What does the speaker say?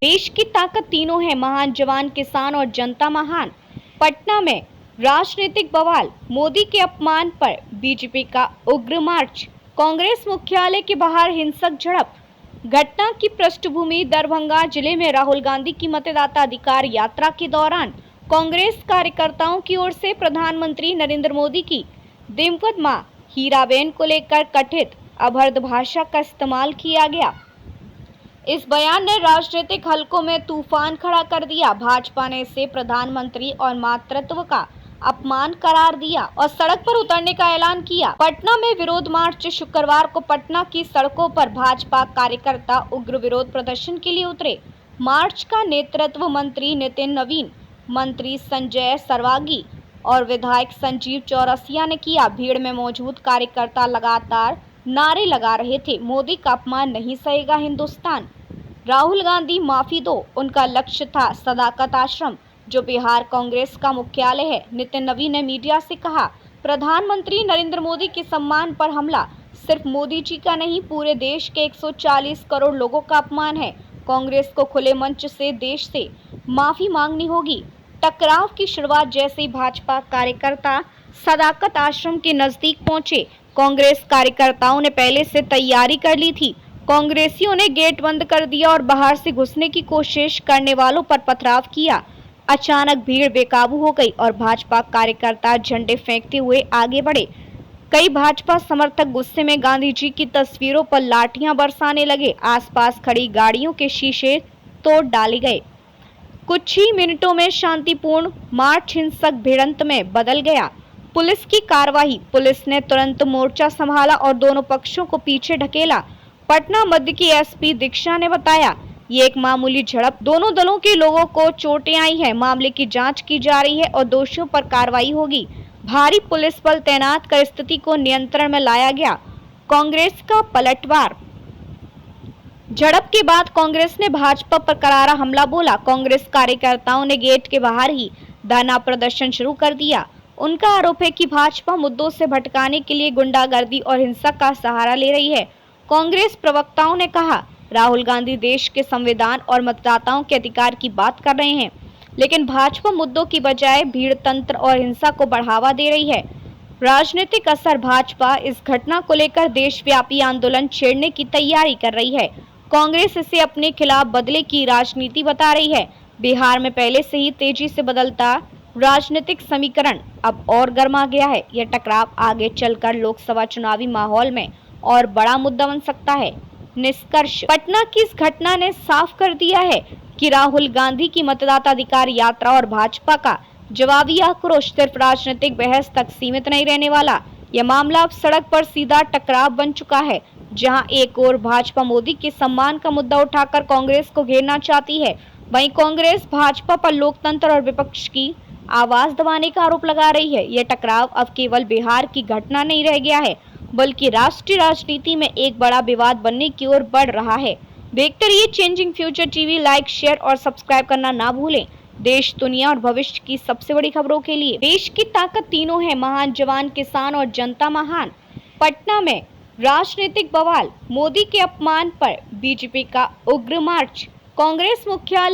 देश की ताकत तीनों है, महान जवान, किसान और जनता महान। पटना में राजनीतिक बवाल, मोदी के अपमान पर बीजेपी का उग्र मार्च, कांग्रेस मुख्यालय के बाहर हिंसक झड़प। घटना की पृष्ठभूमि दरभंगा जिले में राहुल गांधी की मतदाता अधिकार यात्रा के दौरान कांग्रेस कार्यकर्ताओं की ओर से प्रधानमंत्री नरेंद्र मोदी की दिवंगत मां हीराबेन को लेकर कथित अभद्र भाषा का इस्तेमाल किया गया। इस बयान ने राजनीतिक हलकों में तूफान खड़ा कर दिया। भाजपा ने इसे प्रधानमंत्री और मातृत्व का अपमान करार दिया और सड़क पर उतरने का ऐलान किया। पटना में विरोध मार्च। शुक्रवार को पटना की सड़कों पर भाजपा कार्यकर्ता उग्र विरोध प्रदर्शन के लिए उतरे। मार्च का नेतृत्व मंत्री नितिन नवीन, मंत्री संजय सरवागी और विधायक संजीव चौरसिया ने किया। भीड़ में मौजूद कार्यकर्ता लगातार नारे लगा रहे थे, मोदी का अपमान नहीं सहेगा हिंदुस्तान, राहुल गांधी माफी दो। उनका लक्ष्य था सदाकत आश्रम, जो बिहार कांग्रेस का मुख्यालय है। नितिन नवीन ने मीडिया से कहा, प्रधानमंत्री नरेंद्र मोदी के सम्मान पर हमला सिर्फ मोदी जी का नहीं, पूरे देश के 140 करोड़ लोगों का अपमान है। कांग्रेस को खुले मंच से देश से माफी मांगनी होगी। टकराव की शुरुआत जैसे ही भाजपा कार्यकर्ता सदाकत आश्रम के नजदीक पहुंचे, कांग्रेस कार्यकर्ताओं ने पहले से तैयारी कर ली थी। कांग्रेसियों ने गेट बंद कर दिया और बाहर से घुसने की कोशिश करने वालों पर पथराव किया। अचानक भीड़ बेकाबू हो गई और भाजपा कार्यकर्ता झंडे फेंकते हुए आगे बढ़े। कई भाजपा समर्थक गुस्से में गांधी जी की तस्वीरों पर लाठियां बरसाने लगे। आसपास खड़ी गाड़ियों के शीशे तोड़ डाले गए। कुछ ही मिनटों में शांतिपूर्ण मार्च हिंसक भिड़ंत में बदल गया। पुलिस की कार्रवाई, पुलिस ने तुरंत मोर्चा संभाला और दोनों पक्षों को पीछे ढकेला। पटना मध्य की एसपी दीक्षा ने बताया, ये एक मामूली झड़प, दोनों दलों के लोगों को चोटें आई हैं। मामले की जांच की जा रही है और दोषियों पर कार्रवाई होगी। भारी पुलिस बल तैनात कर स्थिति को नियंत्रण में लाया गया। कांग्रेस का पलटवार। झड़प के बाद कांग्रेस ने भाजपा पर करारा हमला बोला। कांग्रेस कार्यकर्ताओं ने गेट के बाहर ही धरना प्रदर्शन शुरू कर दिया। उनका आरोप है कि भाजपा मुद्दों से भटकाने के लिए गुंडागर्दी और हिंसा का सहारा ले रही है। कांग्रेस प्रवक्ताओं ने कहा, राहुल गांधी देश के संविधान और मतदाताओं के अधिकार की बात कर रहे हैं, लेकिन भाजपा मुद्दों की बजाय भीड़ तंत्र और हिंसा को बढ़ावा दे रही है। राजनीतिक असर, भाजपा इस घटना को लेकर देशव्यापी आंदोलन छेड़ने की तैयारी कर रही है। कांग्रेस इसे अपने खिलाफ बदले की राजनीति बता रही है। बिहार में पहले से ही तेजी से बदलता राजनीतिक समीकरण अब और गर्मा गया है। यह टकराव आगे चलकर लोकसभा चुनावी माहौल में और बड़ा मुद्दा बन सकता है। निष्कर्ष, पटना की इस घटना ने साफ कर दिया है कि राहुल गांधी की मतदाता अधिकार यात्रा और भाजपा का जवाबी आक्रोश सिर्फ राजनीतिक बहस तक सीमित नहीं रहने वाला। यह मामला अब सड़क पर सीधा टकराव बन चुका है, जहां एक ओर भाजपा मोदी के सम्मान का मुद्दा उठाकर कांग्रेस को घेरना चाहती है, वहीं कांग्रेस भाजपा पर लोकतंत्र और विपक्ष की आवाज दबाने का आरोप लगा रही है। यह टकराव अब केवल बिहार की घटना नहीं रह गया है, बल्कि राष्ट्रीय राजनीति में एक बड़ा विवाद बनने की ओर बढ़ रहा है। देखते रहिए changing future TV. Like, share और सब्सक्राइब करना ना भूलें। देश, दुनिया और भविष्य की सबसे बड़ी खबरों के लिए। देश की ताकत तीनों है, महान जवान, किसान और जनता महान। पटना में राजनीतिक बवाल, मोदी के अपमान पर बीजेपी का उग्र मार्च, कांग्रेस मुख्यालय